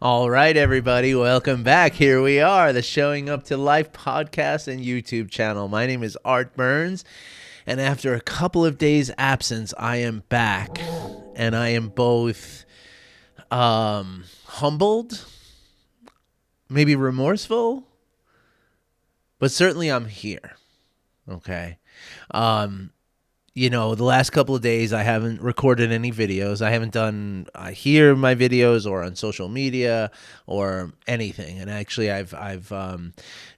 All right, everybody, welcome back. Here we are, the Showing Up to Life podcast and YouTube channel. My name is Art Burns, and after a couple of days' absence, I am back, and I am both humbled, maybe remorseful, but certainly I'm here. Okay. Um, the last couple of days I haven't recorded any videos. I haven't done here my videos or on social media or anything. And actually, I've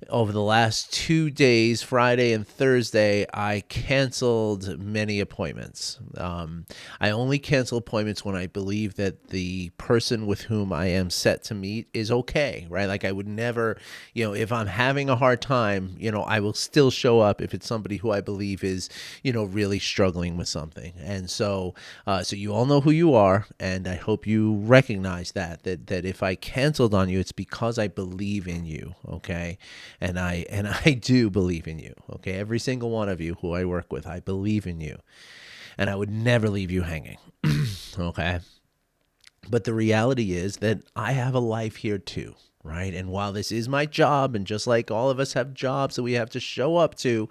over the last 2 days, Friday and Thursday, I canceled many appointments. I only cancel appointments when I believe that the person with whom I am set to meet is okay, right? Like I would never, if I'm having a hard time, I will still show up if it's somebody who I believe is, really struggling with something. And so you all know who you are, and I hope you recognize that if I canceled on you, it's because I believe in you, okay? And I do believe in you, okay? Every single one of you who I work with, I believe in you, and I would never leave you hanging, okay? But the reality is that I have a life here too, right? And while this is my job, and just like all of us have jobs that we have to show up to,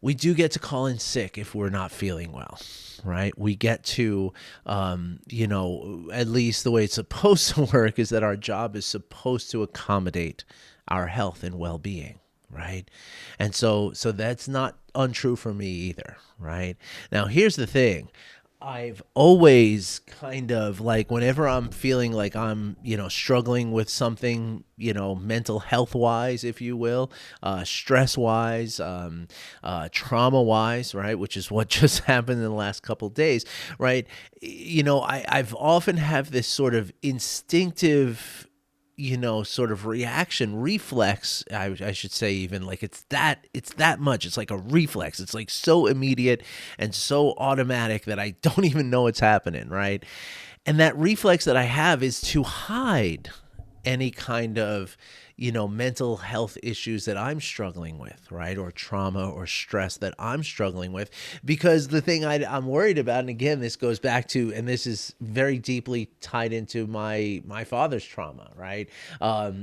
we do get to call in sick if we're not feeling well, right? We get to, at least the way it's supposed to work is that our job is supposed to accommodate our health and well-being, right? And so that's not untrue for me either, right? Now, here's the thing. I've always kind of like whenever I'm feeling like I'm, struggling with something, mental health wise, if you will, stress wise, trauma wise, right? Which is what just happened in the last couple of days, right? I've often have this sort of instinctive sort of reaction reflex. I should say, even like it's that much. It's like a reflex. It's like so immediate and so automatic that I don't even know it's happening, right? And that reflex that I have is to hide any kind of mental health issues that I'm struggling with, right? Or trauma or stress that I'm struggling with. Because the thing I'm worried about, and again, this goes back to, and this is very deeply tied into my father's trauma, right?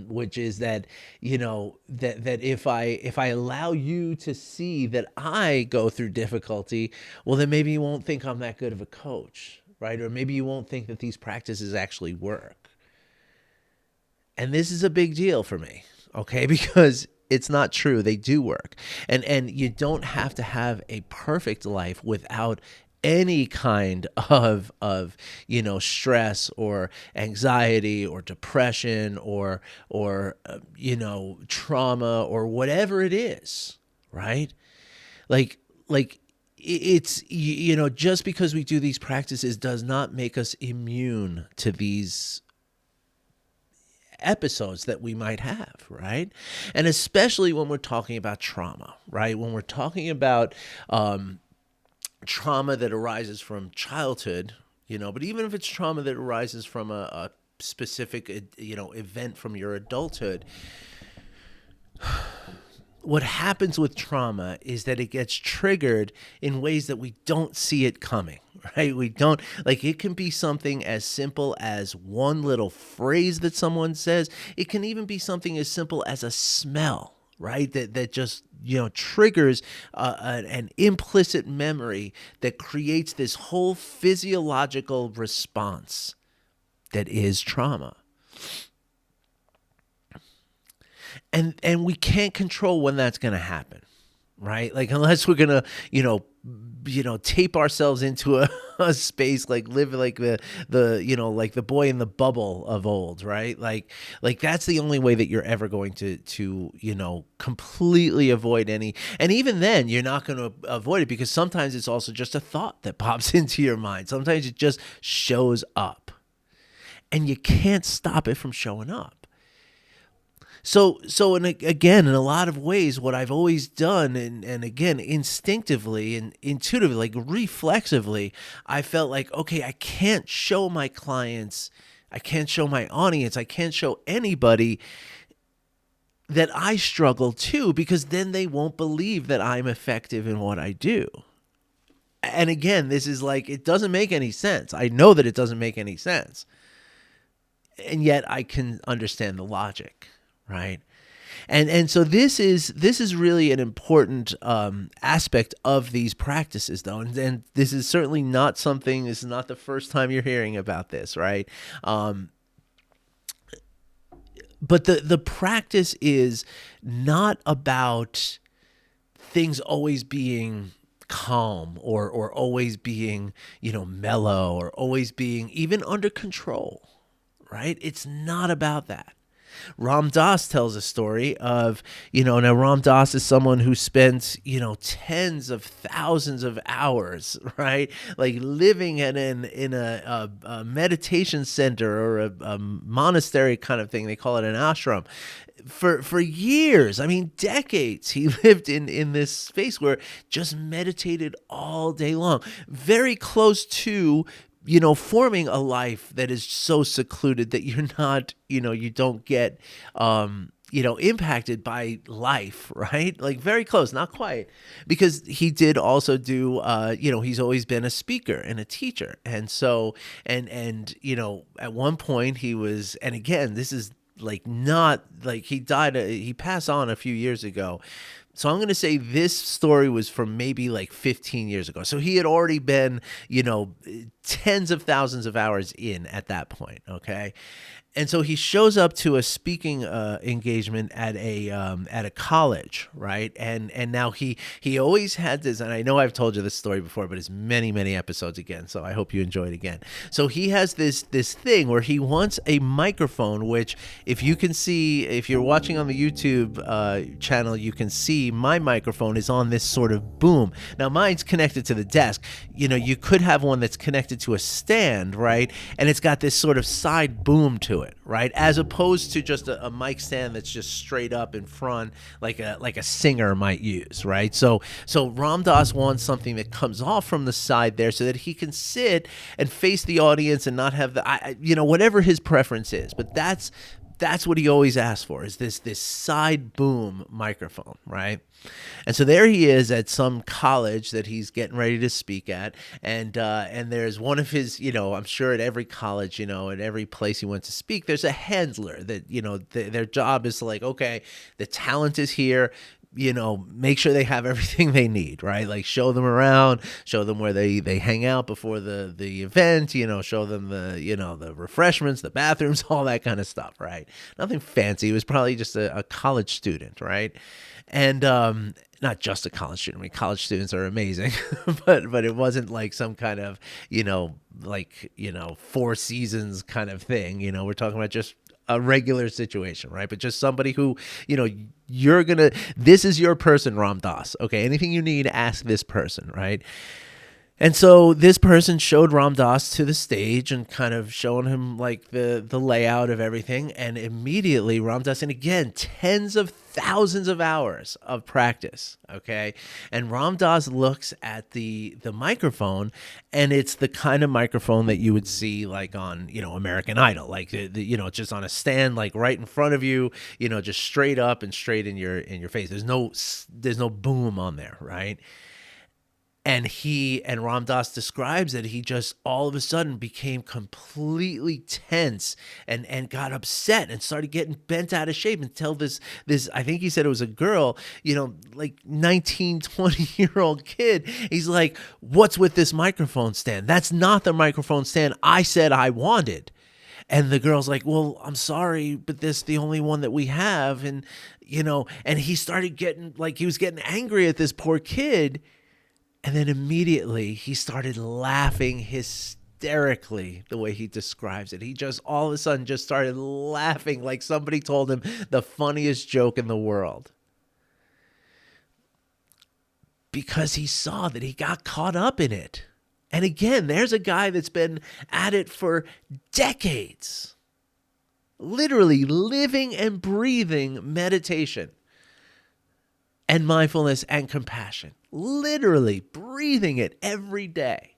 Which is that, that if I allow you to see that I go through difficulty, well, then maybe you won't think I'm that good of a coach, right? Or maybe you won't think that these practices actually work. And this is a big deal for me, okay? Because it's not true. They do work. And you don't have to have a perfect life without any kind of stress or anxiety or depression or trauma or whatever it is, right? Like it's just because we do these practices does not make us immune to these episodes that we might have, right? And especially when we're talking about trauma, right? When we're talking about trauma that arises from childhood, but even if it's trauma that arises from a specific, event from your adulthood, what happens with trauma is that it gets triggered in ways that we don't see it coming, right? We don't, like, it can be something as simple as one little phrase that someone says. It can even be something as simple as a smell, right? That just, triggers an implicit memory that creates this whole physiological response that is trauma. And we can't control when that's going to happen, right? Like unless we're going to, tape ourselves into a space, like live like the like the boy in the bubble of old, right? Like that's the only way that you're ever going to completely avoid any. And even then you're not going to avoid it because sometimes it's also just a thought that pops into your mind. Sometimes it just shows up and you can't stop it from showing up. So again, in a lot of ways, what I've always done, and again, instinctively and intuitively, like reflexively, I felt like, okay, I can't show my clients, I can't show my audience, I can't show anybody that I struggle too, because then they won't believe that I'm effective in what I do. And again, this is like, it doesn't make any sense. I know that it doesn't make any sense. and yet I can understand the logic, right? And so this is really an important aspect of these practices, though, and this is certainly not something. This is not the first time you're hearing about this, right? But the practice is not about things always being calm or always being mellow or always being even under control, right? It's not about that. Ram Dass tells a story of, now Ram Dass is someone who spent, tens of thousands of hours, right? Like living in a meditation center or a monastery kind of thing. They call it an ashram. For years, I mean decades, he lived in this space where just meditated all day long, very close to forming a life that is so secluded that you're not, you don't get, impacted by life, right? Like very close, not quite, because he did also do, he's always been a speaker and a teacher. And so, and at one point he was, and again, this is like not like he passed on a few years ago. So I'm going to say this story was from maybe like 15 years ago. So he had already been, tens of thousands of hours in at that point. Okay. And so he shows up to a speaking engagement at a college, right? And now he always had this, and I know I've told you this story before, but it's many episodes again. So I hope you enjoy it again. So he has this thing where he wants a microphone, which if you can see, if you're watching on the YouTube channel, you can see my microphone is on this sort of boom. Now mine's connected to the desk. You could have one that's connected to a stand, right? And it's got this sort of side boom to it, right? As opposed to just a mic stand that's just straight up in front, like a singer might use, right? So Ram Dass wants something that comes off from the side there, so that he can sit and face the audience and not have whatever his preference is. But that's what he always asks for, is this side boom microphone, right? And so there he is at some college that he's getting ready to speak at, and there's one of his, I'm sure at every college, at every place he went to speak, there's a handler that, their job is to like, okay, the talent is here, make sure they have everything they need, right? Like show them around, show them where they hang out before the event, show them the refreshments, the bathrooms, all that kind of stuff, right? Nothing fancy. It was probably just a college student, right? And not just a college student. I mean, college students are amazing, but it wasn't like some kind of, Four Seasons kind of thing. We're talking about just a regular situation, right? But just somebody who, this is your person, Ram Dass. Okay, anything you need, ask this person, right? And so this person showed Ram Dass to the stage and kind of showing him like the layout of everything. And immediately Ram Dass, and again, tens of thousands of hours of practice, okay? And Ram Dass looks at the microphone, and it's the kind of microphone that you would see like on, American Idol, like, it's just on a stand, like right in front of you, just straight up and straight in your face. There's no boom on there, right? And Ram Dass describes that he just all of a sudden became completely tense and got upset and started getting bent out of shape until this I think he said it was a girl, like 19, 20-year-old kid. He's like, "What's with this microphone stand? That's not the microphone stand I said I wanted." And the girl's like, "Well, I'm sorry, but this is the only one that we have." And, and he started getting like, he was getting angry at this poor kid. And then immediately he started laughing hysterically, the way he describes it. He just all of a sudden just started laughing like somebody told him the funniest joke in the world. Because he saw that he got caught up in it. And again, there's a guy that's been at it for decades. Literally living and breathing meditation and mindfulness and compassion. Literally breathing it every day.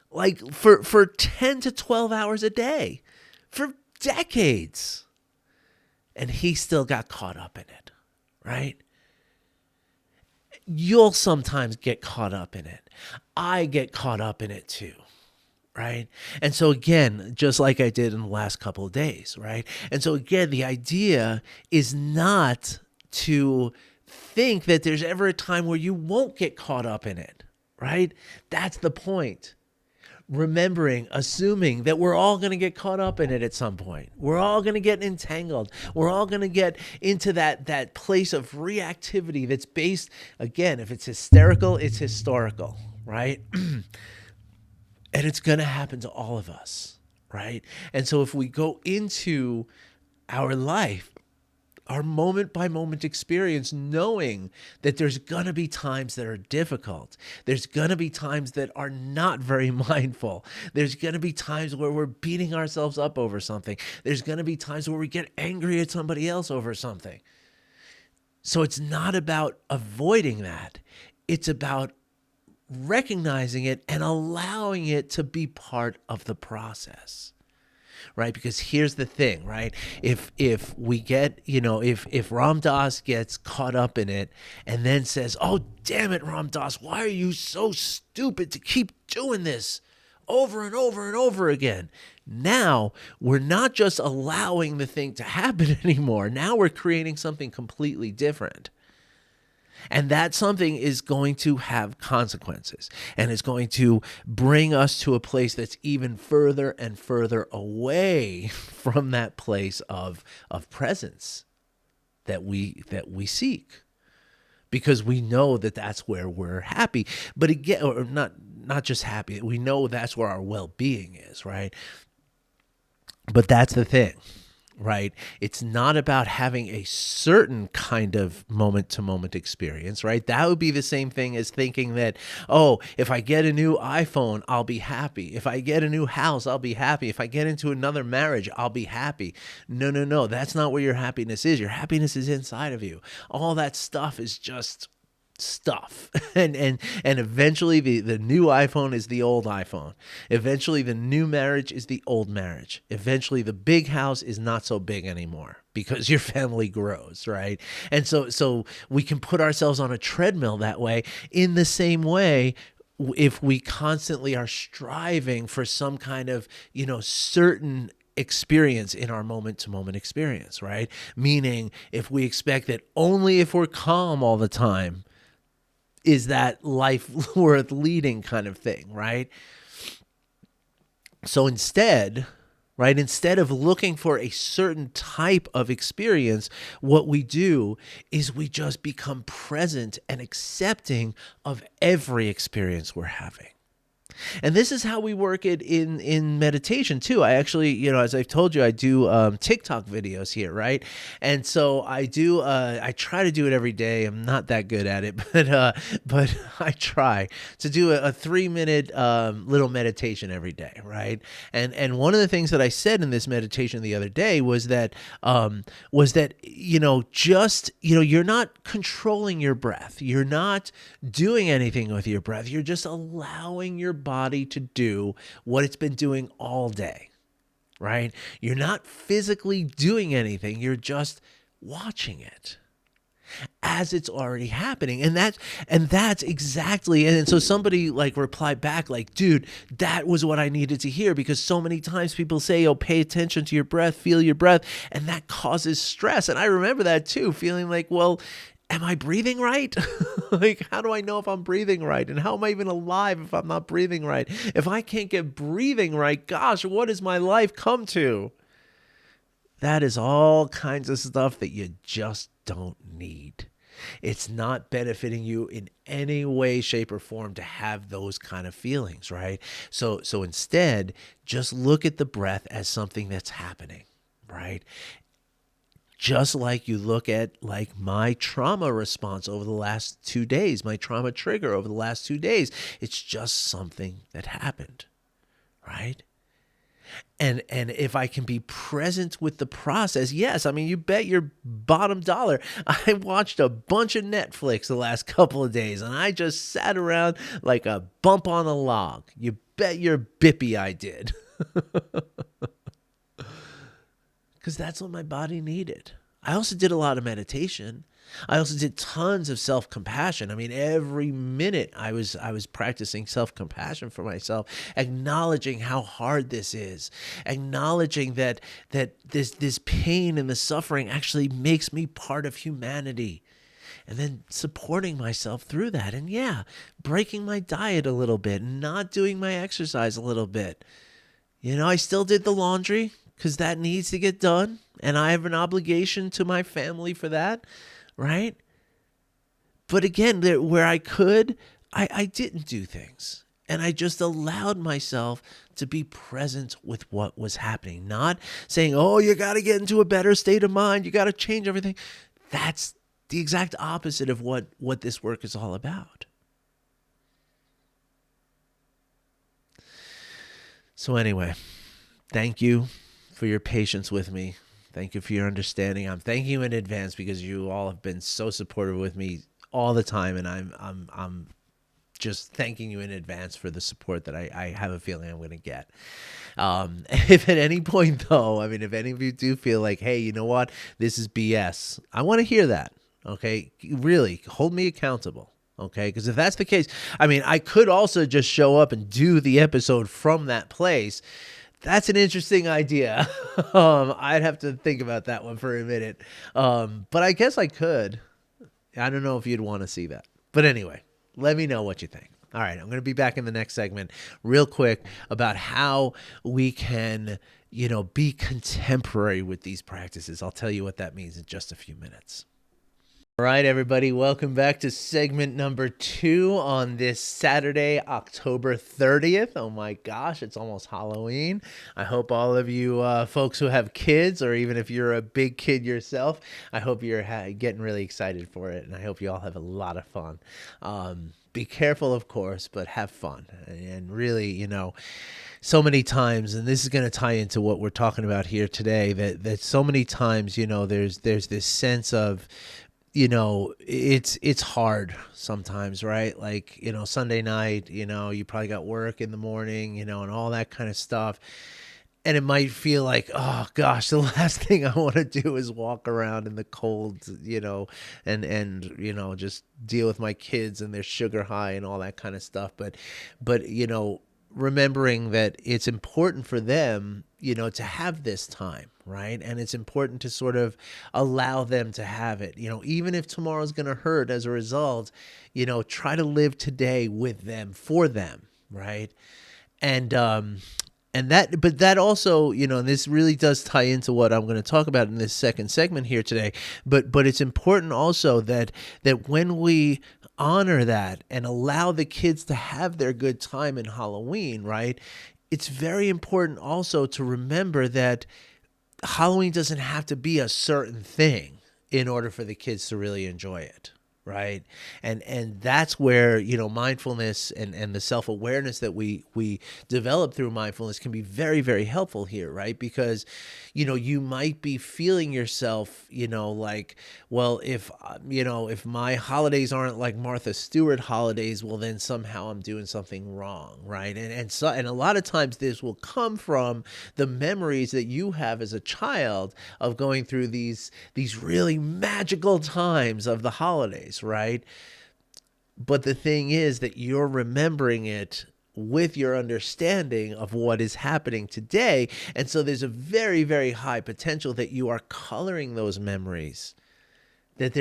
Like for 10 to 12 hours a day. For decades. And he still got caught up in it. Right? You'll sometimes get caught up in it. I get caught up in it too. right? And so again, just like I did in the last couple of days, right? And so again, the idea is not to think that there's ever a time where you won't get caught up in it, right? That's the point. Remembering, assuming that we're all going to get caught up in it at some point. We're all going to get entangled. We're all going to get into that place of reactivity that's based, again, if it's hysterical, it's historical, right? And it's going to happen to all of us, right? And so if we go into our life, our moment by moment experience, knowing that there's going to be times that are difficult. There's going to be times that are not very mindful. There's going to be times where we're beating ourselves up over something. There's going to be times where we get angry at somebody else over something. So it's not about avoiding that. It's about recognizing it and allowing it to be part of the process, right? Because here's the thing, right? If we get, if Ram Dass gets caught up in it and then says, "Oh, damn it, Ram Dass, why are you so stupid to keep doing this over and over and over again?" Now we're not just allowing the thing to happen anymore. Now we're creating something completely different. And that something is going to have consequences, and it's going to bring us to a place that's even further and further away from that place of presence that we seek, because we know that that's where we're happy. But again, or not just happy, we know that's where our well-being is, right? But that's the thing. Right? It's not about having a certain kind of moment-to-moment experience, right? That would be the same thing as thinking that, oh, if I get a new iPhone, I'll be happy. If I get a new house, I'll be happy. If I get into another marriage, I'll be happy. No. That's not where your happiness is. Your happiness is inside of you. All that stuff is just stuff. And eventually the new iPhone is the old iPhone. Eventually the new marriage is the old marriage. Eventually the big house is not so big anymore because your family grows, right? And so we can put ourselves on a treadmill that way. In the same way, if we constantly are striving for some kind of, certain experience in our moment-to-moment experience, right? Meaning, if we expect that only if we're calm all the time is that life worth leading kind of thing, right? So instead of looking for a certain type of experience, what we do is we just become present and accepting of every experience we're having. And this is how we work it in meditation too. I actually, as I've told you, I do TikTok videos here, right? And so I try to do it every day. I'm not that good at it, but I try to do a 3-minute little meditation every day, right? And one of the things that I said in this meditation the other day was that you're not controlling your breath. You're not doing anything with your breath. You're just allowing your body to do what it's been doing all day, right? You're not physically doing anything. You're just watching it as it's already happening. And that's exactly, and so somebody replied back dude, that was what I needed to hear, because so many times people say, oh, pay attention to your breath, feel your breath, and that causes stress. And I remember that too, feeling well, am I breathing right? How do I know if I'm breathing right? And how am I even alive if I'm not breathing right? If I can't get breathing right, gosh, what has my life come to? That is all kinds of stuff that you just don't need. It's not benefiting you in any way, shape, or form to have those kind of feelings, right? So instead, just look at the breath as something that's happening, right? Just like you look at my trauma response over the last 2 days, my trauma trigger over the last 2 days. It's just something that happened, right? And if I can be present with the process, yes, I mean, you bet your bottom dollar. I watched a bunch of Netflix the last couple of days, and I just sat around like a bump on a log. You bet your bippy I did. Because that's what my body needed. I also did a lot of meditation. I also did tons of self-compassion. I mean, every minute I was practicing self-compassion for myself, acknowledging how hard this is, acknowledging that this pain and the suffering actually makes me part of humanity. And then supporting myself through that. And yeah, breaking my diet a little bit, not doing my exercise a little bit. I still did the laundry because that needs to get done. And I have an obligation to my family for that, right? But again, where I could, I didn't do things. And I just allowed myself to be present with what was happening. Not saying, oh, you got to get into a better state of mind. You got to change everything. That's the exact opposite of what this work is all about. So anyway, thank you for your patience with me. Thank you for your understanding. I'm thanking you in advance because you all have been so supportive with me all the time, and I'm just thanking you in advance for the support that I have a feeling I'm going to get. If at any point, though, I mean, if any of you do feel like, hey, you know what, this is BS, I want to hear that. Okay, really hold me accountable. Okay, because if that's the case, I mean, I could also just show up and do the episode from that place. That's an interesting idea. I'd have to think about that one for a minute. But I guess I could. I don't know if you'd want to see that. But anyway, let me know what you think. All right, I'm going to be back in the next segment real quick about how we can, be contemporary with these practices. I'll tell you what that means in just a few minutes. All right, everybody, welcome back to segment number 2 on this Saturday, October 30th. Oh my gosh, it's almost Halloween. I hope all of you folks who have kids, or even if you're a big kid yourself, I hope you're getting really excited for it, and I hope you all have a lot of fun. Be careful, of course, but have fun. And really, so many times, and this is going to tie into what we're talking about here today, that so many times, there's this sense of, it's hard sometimes, right? Like, Sunday night, you probably got work in the morning, and all that kind of stuff. And it might feel like, oh gosh, the last thing I want to do is walk around in the cold, and just deal with my kids and their sugar high and all that kind of stuff. But remembering that it's important for them, to have this time, right? And it's important to sort of allow them to have it, even if tomorrow's going to hurt as a result, try to live today with them, for them, right? But that also, and this really does tie into what I'm going to talk about in this second segment here today. But it's important also that when we honor that and allow the kids to have their good time in Halloween, right? It's very important also to remember that Halloween doesn't have to be a certain thing in order for the kids to really enjoy it. Right. And that's where, mindfulness and the self-awareness that we develop through mindfulness can be very, very helpful here. Right. Because, you might be feeling yourself, like, well, if my holidays aren't like Martha Stewart holidays, well, then somehow I'm doing something wrong. Right. And a lot of times this will come from the memories that you have as a child of going through these really magical times of the holidays. Right? But the thing is that you're remembering it with your understanding of what is happening today. And so there's a very, very high potential that you are coloring those memories. That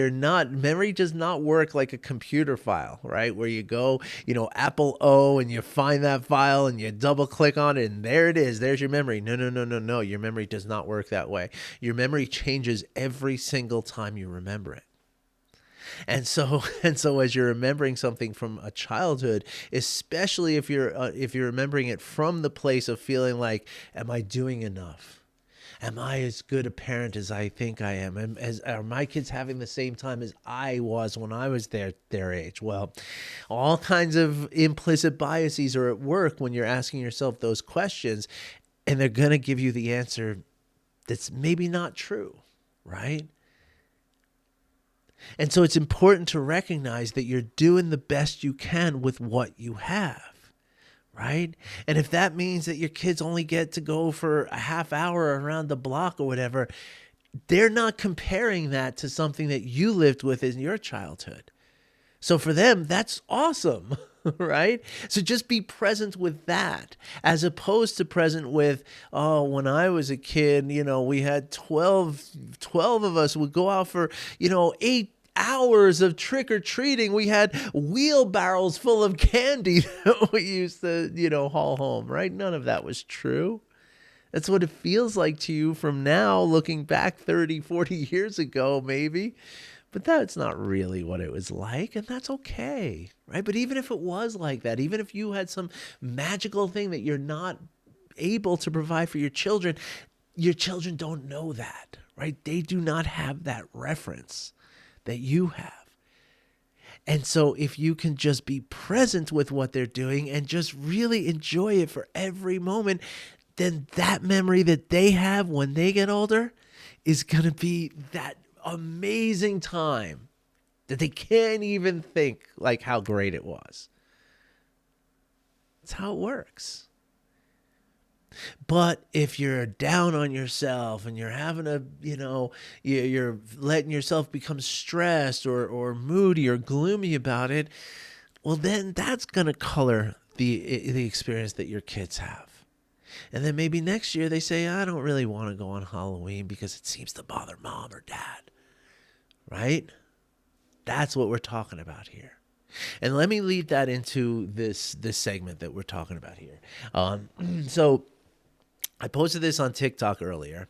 memory does not work like a computer file, right? Where you go, Apple O, and you find that file and you double click on it and there it is. There's your memory. No. Your memory does not work that way. Your memory changes every single time you remember it. And so as you're remembering something from a childhood, especially if you're remembering it from the place of feeling like, am I doing enough? Am I as good a parent as I think I am? Are my kids having the same time as I was when I was their age? Well, all kinds of implicit biases are at work when you're asking yourself those questions, and they're going to give you the answer that's maybe not true, right? And so it's important to recognize that you're doing the best you can with what you have, right? And if that means that your kids only get to go for a half hour around the block or whatever, they're not comparing that to something that you lived with in your childhood. So for them, that's awesome, right? So just be present with that as opposed to present with, oh, when I was a kid, we had 12 of us would go out for, 8 hours of trick or treating. We had wheelbarrows full of candy that we used to, haul home, right? None of that was true. That's what it feels like to you from now, looking back 30, 40 years ago, maybe. But that's not really what it was like, and that's okay, right? But even if it was like that, even if you had some magical thing that you're not able to provide for your children don't know that, right? They do not have that reference that you have. And so if you can just be present with what they're doing and just really enjoy it for every moment, then that memory that they have when they get older is going to be that amazing time that they can't even think like how great it was. That's how it works. But if you're down on yourself and you're having you're letting yourself become stressed or moody or gloomy about it, well, then that's going to color the experience that your kids have. And then maybe next year they say, I don't really want to go on Halloween because it seems to bother mom or dad. Right? That's what we're talking about here. And let me lead that into this segment that we're talking about here. So I posted this on TikTok earlier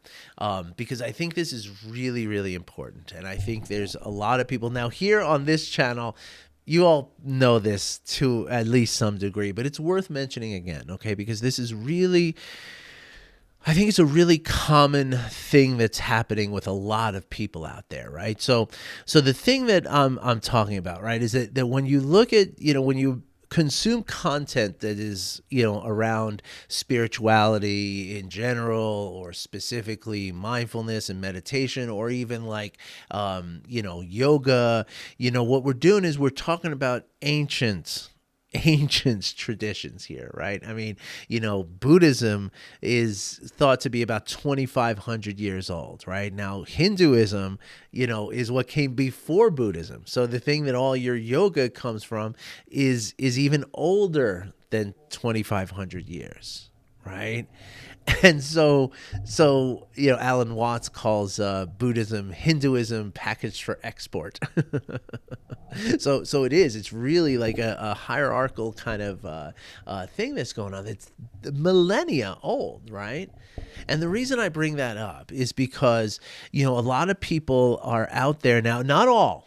because I think this is really, really important. And I think there's a lot of people now here on this channel. You all know this to at least some degree, but it's worth mentioning again, okay? Because this is really, I think it's a really common thing that's happening with a lot of people out there, right? So the thing that I'm talking about, right, is that when you look at, when you consume content that is, around spirituality in general, or specifically mindfulness and meditation, or even like, yoga, what we're doing is we're talking about ancient traditions here, right? I mean, Buddhism is thought to be about 2,500 years old, right? Now, Hinduism, is what came before Buddhism. So the thing that all your yoga comes from is even older than 2,500 years, right? And so Alan Watts calls Buddhism Hinduism packaged for export. So it is. It's really like a hierarchical kind of thing that's going on. It's millennia old, right? And the reason I bring that up is because, a lot of people are out there now, not all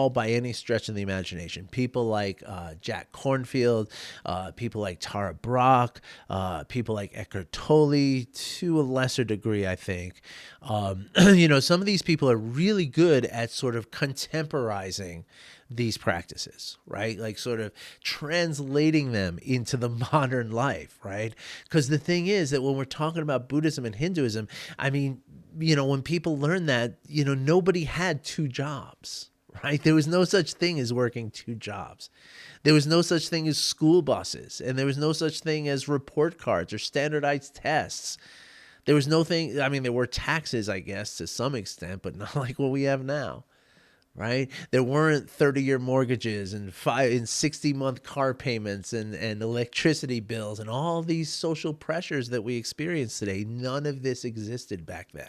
by any stretch of the imagination. People like Jack Kornfield, people like Tara Brach, people like Eckhart Tolle, to a lesser degree, I think. Some of these people are really good at sort of contemporizing these practices, right? Like sort of translating them into the modern life, right? Because the thing is that when we're talking about Buddhism and Hinduism, I mean, when people learn that, nobody had two jobs. Right? There was no such thing as working two jobs. There was no such thing as school buses, and there was no such thing as report cards or standardized tests. There was no thing, I mean, there were taxes, I guess, to some extent, but not like what we have now, right? There weren't 30-year mortgages and 60-month car payments and electricity bills and all these social pressures that we experience today. None of this existed back then.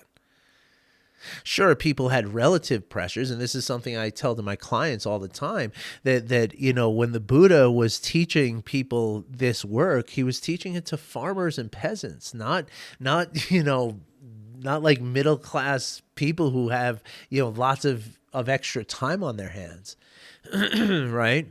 Sure, people had relative pressures, and this is something I tell to my clients all the time, that when the Buddha was teaching people this work, he was teaching it to farmers and peasants, not like middle class people who have, lots of extra time on their hands, right?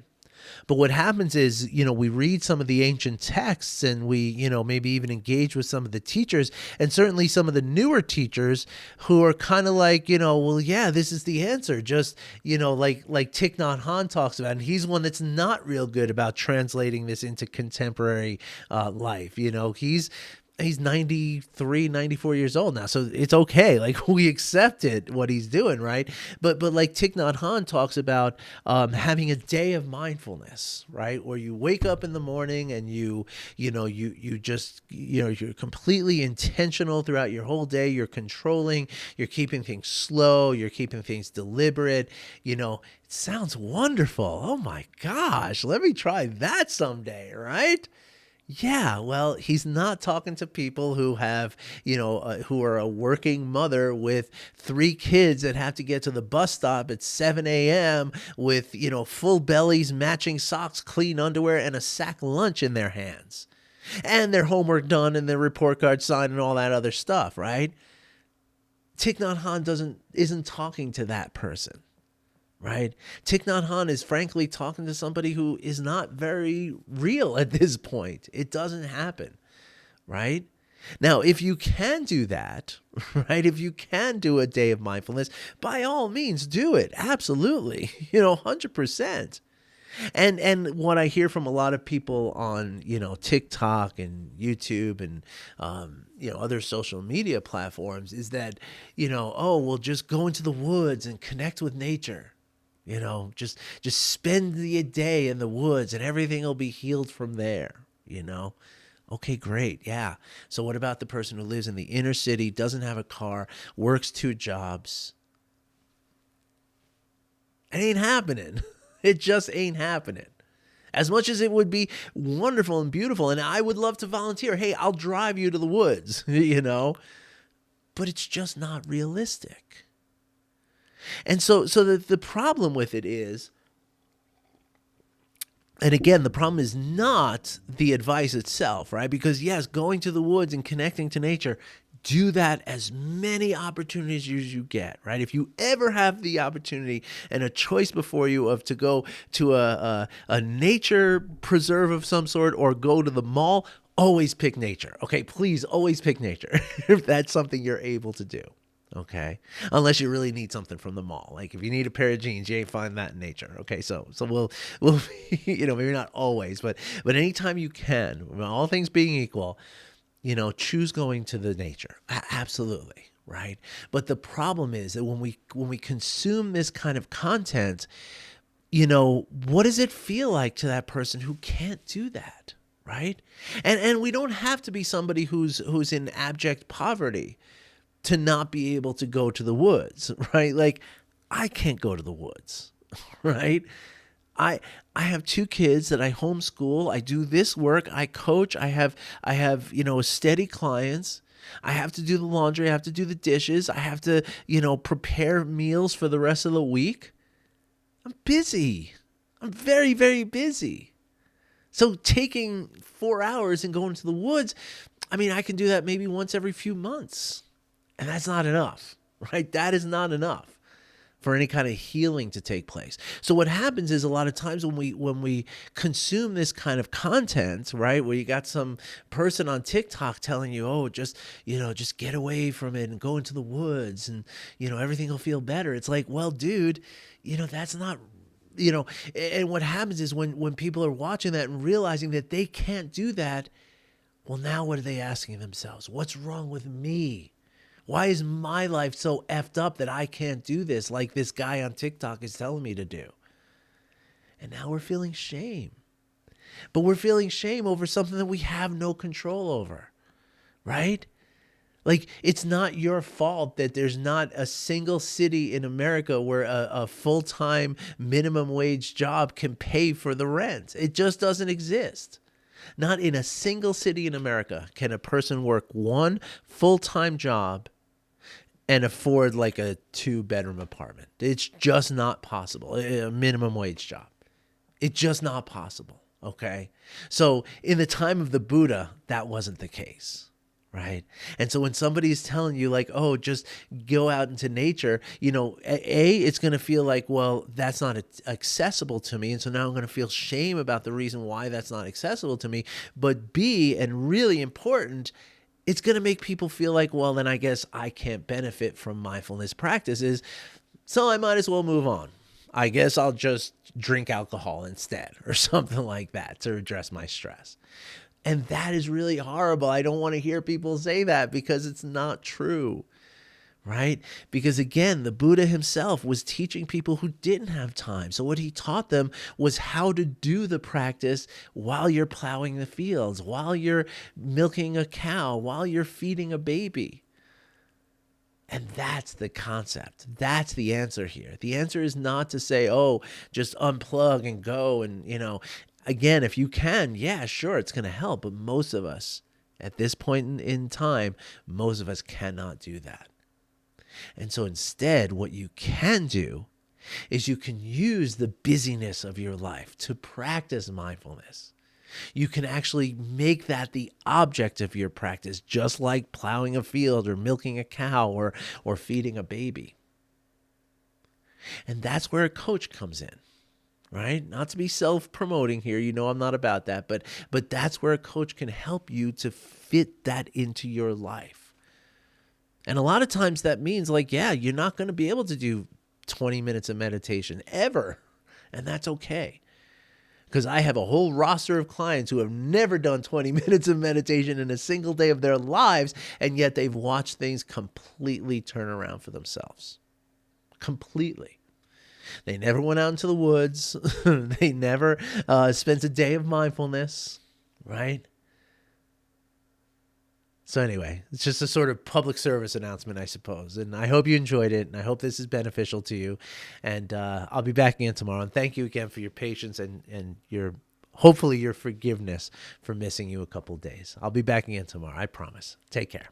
But what happens is, we read some of the ancient texts and we, maybe even engage with some of the teachers, and certainly some of the newer teachers who are kind of like, well, yeah, this is the answer. Just, like Thich Nhat Hanh talks about, and he's one that's not real good about translating this into contemporary life. he's 93, 94 years old now, so it's okay. Like, we accept it, what he's doing, right? But like Thich Nhat Hanh talks about having a day of mindfulness, right? Where you wake up in the morning and you just, you're completely intentional throughout your whole day. You're controlling, you're keeping things slow, you're keeping things deliberate. It sounds wonderful. Oh my gosh, let me try that someday, right? Yeah, well, he's not talking to people who have, who are a working mother with 3 kids that have to get to the bus stop at 7 a.m. with, full bellies, matching socks, clean underwear, and a sack lunch in their hands. And their homework done and their report card signed and all that other stuff, right? Thich Nhat Hanh isn't talking to that person. Right? Thich Nhat Hanh is frankly talking to somebody who is not very real at this point. It doesn't happen, right? Now, if you can do that, right? If you can do a day of mindfulness, by all means do it. Absolutely. 100%. And what I hear from a lot of people on, TikTok and YouTube and, other social media platforms is that, oh, well, just go into the woods and connect with nature. Just spend the day in the woods and everything will be healed from there, Okay, great. Yeah. So what about the person who lives in the inner city, doesn't have a car, works 2 jobs? It ain't happening. It just ain't happening. As much as it would be wonderful and beautiful, and I would love to volunteer. Hey, I'll drive you to the woods, but it's just not realistic. And so the problem with it is, and again, the problem is not the advice itself, right? Because yes, going to the woods and connecting to nature, do that as many opportunities as you get, right? If you ever have the opportunity and a choice before you of to go to a nature preserve of some sort or go to the mall, always pick nature. Okay, please always pick nature if that's something you're able to do. Okay. Unless you really need something from the mall. Like if you need a pair of jeans, you ain't find that in nature. Okay. So we'll, maybe not always, but anytime you can, all things being equal, choose going to the nature. Absolutely. Right. But the problem is that when we consume this kind of content, what does it feel like to that person who can't do that? Right. And we don't have to be somebody who's in abject poverty to not be able to go to the woods, right? Like, I can't go to the woods, right? I have 2 kids that I homeschool. I do this work. I coach. I have steady clients. I have to do the laundry. I have to do the dishes. I have to, prepare meals for the rest of the week. I'm busy. I'm very, very busy. So taking 4 hours and going to the woods, I can do that maybe once every few months. And that's not enough, right? That is not enough for any kind of healing to take place. So what happens is a lot of times when we consume this kind of content, right, where you got some person on TikTok telling you, oh, just get away from it and go into the woods and, everything will feel better. It's like, well, dude, that's not, and what happens is when people are watching that and realizing that they can't do that, well, now what are they asking themselves? What's wrong with me? Why is my life so effed up that I can't do this like this guy on TikTok is telling me to do? And now we're feeling shame. But we're feeling shame over something that we have no control over, right? Like, it's not your fault that there's not a single city in America where a full-time minimum wage job can pay for the rent. It just doesn't exist. Not in a single city in America can a person work one full-time job and afford like a 2-bedroom apartment. It's just not possible. A minimum wage job. It's just not possible. Okay. So in the time of the Buddha, that wasn't the case. Right. And so when somebody is telling you like, oh, just go out into nature, it's going to feel like, well, that's not accessible to me. And so now I'm going to feel shame about the reason why that's not accessible to me. But B, and really important, it's going to make people feel like, well, then I guess I can't benefit from mindfulness practices. So I might as well move on. I guess I'll just drink alcohol instead or something like that to address my stress. And that is really horrible. I don't want to hear people say that because it's not true, right? Because again, the Buddha himself was teaching people who didn't have time. So what he taught them was how to do the practice while you're plowing the fields, while you're milking a cow, while you're feeding a baby. And that's the concept. That's the answer here. The answer is not to say, oh, just unplug and go. And, again, if you can, yeah, sure, it's going to help. But most of us, at this point in time, most of us cannot do that. And so instead, what you can do is you can use the busyness of your life to practice mindfulness. You can actually make that the object of your practice, just like plowing a field or milking a cow or feeding a baby. And that's where a coach comes in, right? Not to be self-promoting here. I'm not about that, but that's where a coach can help you to fit that into your life. And a lot of times that means you're not going to be able to do 20 minutes of meditation ever. And that's okay. Because I have a whole roster of clients who have never done 20 minutes of meditation in a single day of their lives, and yet they've watched things completely turn around for themselves. Completely. They never went out into the woods. They never spent a day of mindfulness, right? So anyway, it's just a sort of public service announcement, I suppose. And I hope you enjoyed it, and I hope this is beneficial to you. And I'll be back again tomorrow. And thank you again for your patience and hopefully your forgiveness for missing you a couple of days. I'll be back again tomorrow, I promise. Take care.